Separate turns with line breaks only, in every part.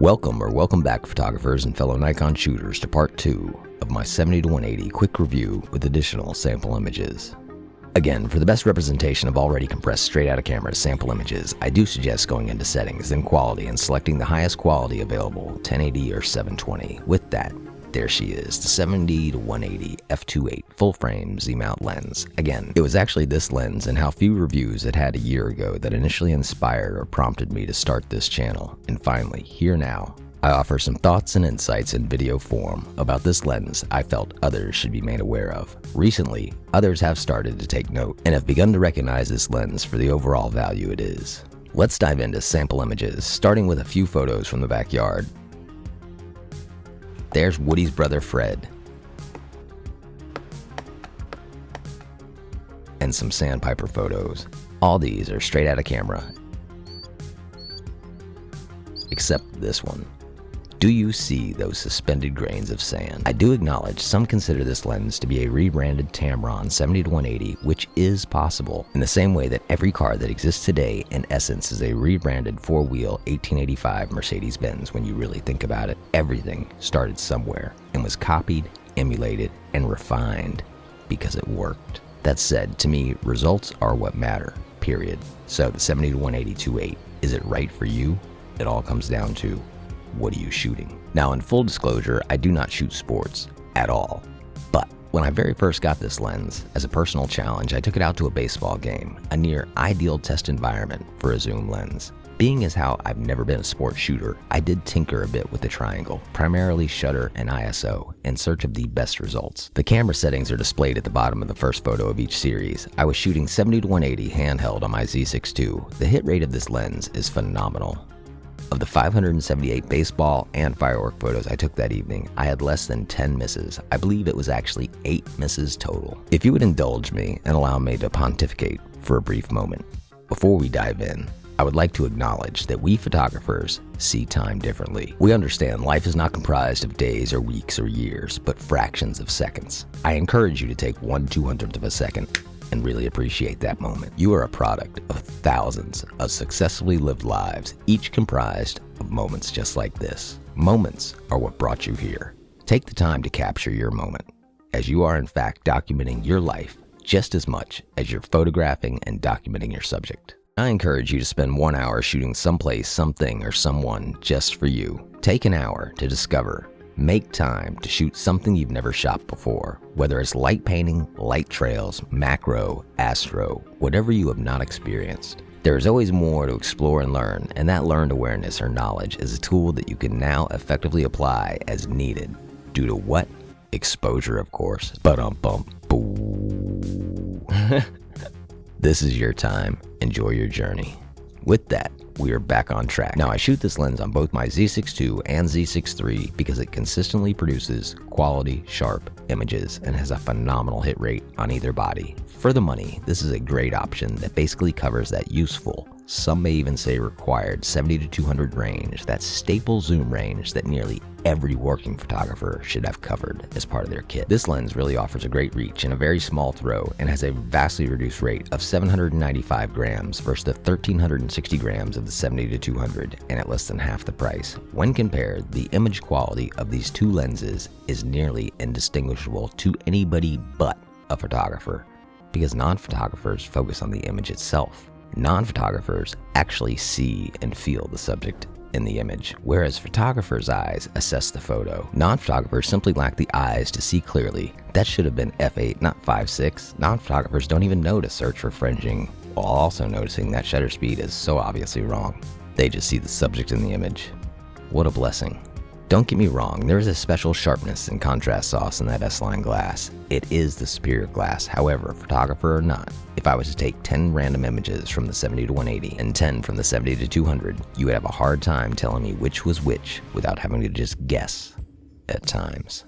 Welcome back, photographers and fellow Nikon shooters, to part 2 of my 70-180 quick review with additional sample images. Again, for the best representation of already compressed straight out of camera sample images, I do suggest going into settings, then quality, and selecting the highest quality available, 1080 or 720. With that, there she is, the 70-180 f2.8 full frame Z-mount lens. Again, it was actually this lens and how few reviews it had a year ago that initially inspired or prompted me to start this channel. And finally, here now, I offer some thoughts and insights in video form about this lens I felt others should be made aware of. Recently, others have started to take note and have begun to recognize this lens for the overall value it is. Let's dive into sample images, starting with a few photos from the backyard. There's Woody's brother Fred, and some sandpiper photos. All these are straight out of camera, except this one. Do you see those suspended grains of sand? I do acknowledge some consider this lens to be a rebranded Tamron 70-180, which is possible, in the same way that every car that exists today in essence is a rebranded four-wheel 1885 Mercedes-Benz. When you really think about it, everything started somewhere and was copied, emulated, and refined because it worked. That said, to me, results are what matter, period. So the 70-180 2.8, is it right for you? It all comes down to, what are you shooting? Now, in full disclosure, I do not shoot sports at all. But when I very first got this lens, as a personal challenge, I took it out to a baseball game, a near ideal test environment for a zoom lens. Being as how I've never been a sports shooter, I did tinker a bit with the triangle, primarily shutter and ISO, in search of the best results. The camera settings are displayed at the bottom of the first photo of each series. I was shooting 70-180 handheld on my Z6 II. The hit rate of this lens is phenomenal. Of the 578 baseball and firework photos I took that evening, I had less than 10 misses. I believe it was actually 8 misses total. If you would indulge me and allow me to pontificate for a brief moment, before we dive in, I would like to acknowledge that we photographers see time differently. We understand life is not comprised of days or weeks or years, but fractions of seconds. I encourage you to take 1/200th of a second and really appreciate that moment. You are a product of thousands of successfully lived lives, each comprised of moments just like this. Moments are what brought you here. Take the time to capture your moment, as you are in fact documenting your life just as much as you're photographing and documenting your subject. I encourage you to spend 1 hour shooting someplace, something, or someone just for you. Take an hour to discover. Make time to shoot something you've never shot before, whether it's light painting, light trails, macro, astro, whatever you have not experienced. There is always more to explore and learn, and that learned awareness or knowledge is a tool that you can now effectively apply as needed. Due to what? Exposure, of course. Boo. This is your time. Enjoy your journey. With that, we are back on track. Now, I shoot this lens on both my Z6 II and Z6 III because it consistently produces quality, sharp images and has a phenomenal hit rate on either body. For the money, this is a great option that basically covers that useful, some may even say required, 70-200 range, that staple zoom range that nearly every working photographer should have covered as part of their kit. This lens really offers a great reach in a very small throw and has a vastly reduced rate of 795 grams versus the 1360 grams of the 70-200, and at less than half the price. When compared, the image quality of these two lenses is nearly indistinguishable to anybody but a photographer, because non-photographers focus on the image itself. Non-photographers actually see and feel the subject in the image, whereas photographers' eyes assess the photo. Non-photographers simply lack the eyes to see clearly. That should have been f8, not 5.6. Non-photographers don't even know to search for fringing, while also noticing that shutter speed is so obviously wrong. They just see the subject in the image. What a blessing. Don't get me wrong, there is a special sharpness and contrast sauce in that S-line glass. It is the superior glass. However, photographer or not, if I was to take 10 random images from the 70-180 and 10 from the 70-200, you would have a hard time telling me which was which without having to just guess at times.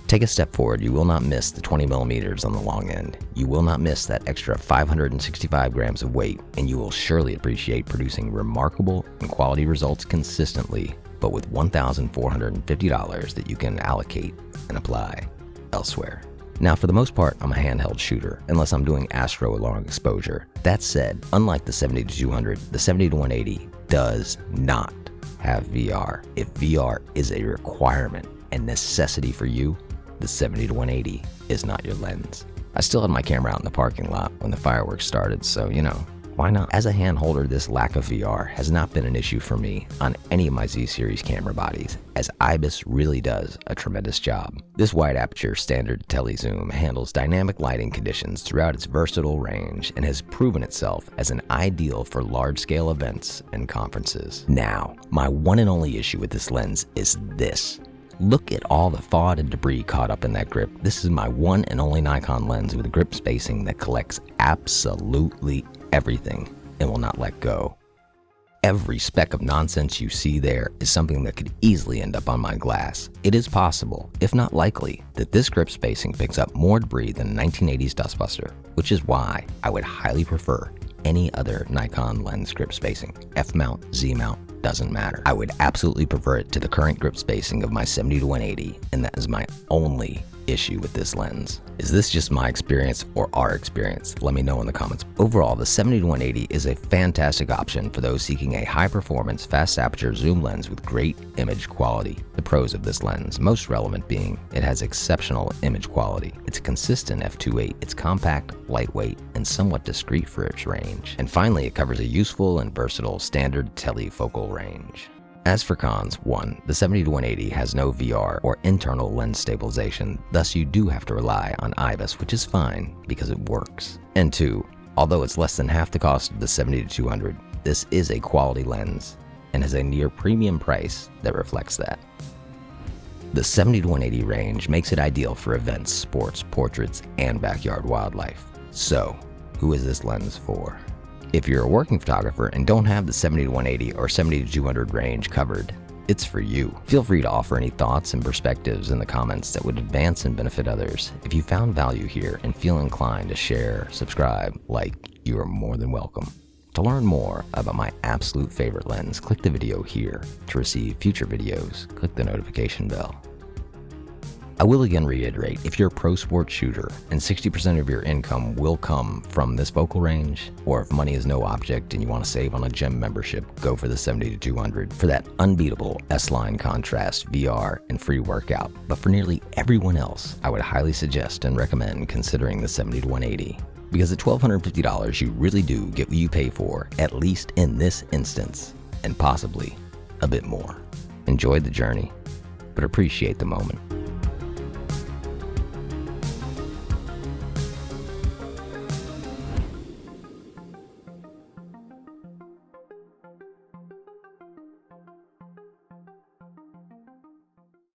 Take a step forward, you will not miss the 20mm on the long end. You will not miss that extra 565 grams of weight, and you will surely appreciate producing remarkable and quality results consistently, but with $1,450 that you can allocate and apply elsewhere. Now, for the most part, I'm a handheld shooter, unless I'm doing astro at long exposure. That said, unlike the 70-200, the 70-180 does not have VR. If VR is a requirement and necessity for you, the 70-180 is not your lens. I still had my camera out in the parking lot when the fireworks started, so why not? As a hand holder, this lack of VR has not been an issue for me on any of my Z-series camera bodies, as IBIS really does a tremendous job. This wide aperture standard telezoom handles dynamic lighting conditions throughout its versatile range and has proven itself as an ideal for large-scale events and conferences. Now, my one and only issue with this lens is this. Look at all the thought and debris caught up in that grip. This is my one and only Nikon lens with a grip spacing that collects absolutely everything and will not let go. Every speck of nonsense you see there is something that could easily end up on my glass. It is possible, if not likely, that this grip spacing picks up more debris than a 1980s dustbuster, which is why I would highly prefer any other Nikon lens grip spacing. F-mount, Z-mount, doesn't matter. I would absolutely prefer it to the current grip spacing of my 70-180, and that is my only issue with this lens. Is this just my experience or our experience? Let me know in the comments. Overall, the 70-180 is a fantastic option for those seeking a high-performance, fast aperture zoom lens with great image quality. The pros of this lens, most relevant being it has exceptional image quality. It's a consistent f2.8, it's compact, lightweight, and somewhat discreet for its range. And finally, it covers a useful and versatile standard telefocal range. As for cons, 1. The 70-180 has no VR or internal lens stabilization, thus you do have to rely on IBIS, which is fine because it works. And 2. Although it's less than half the cost of the 70-200, this is a quality lens and has a near premium price that reflects that. The 70-180 range makes it ideal for events, sports, portraits, and backyard wildlife. So, who is this lens for? If you're a working photographer and don't have the 70-180 or 70-200 range covered, it's for you. Feel free to offer any thoughts and perspectives in the comments that would advance and benefit others. If you found value here and feel inclined to share, subscribe, like, you are more than welcome. To learn more about my absolute favorite lens, click the video here. To receive future videos, click the notification bell. I will again reiterate, if you're a pro sports shooter and 60% of your income will come from this focal range, or if money is no object and you want to save on a gym membership, go for the 70-200 for that unbeatable S-line contrast, VR, and free workout. But for nearly everyone else, I would highly suggest and recommend considering the 70-180. Because at $1,250, you really do get what you pay for, at least in this instance, and possibly a bit more. Enjoy the journey, but appreciate the moment.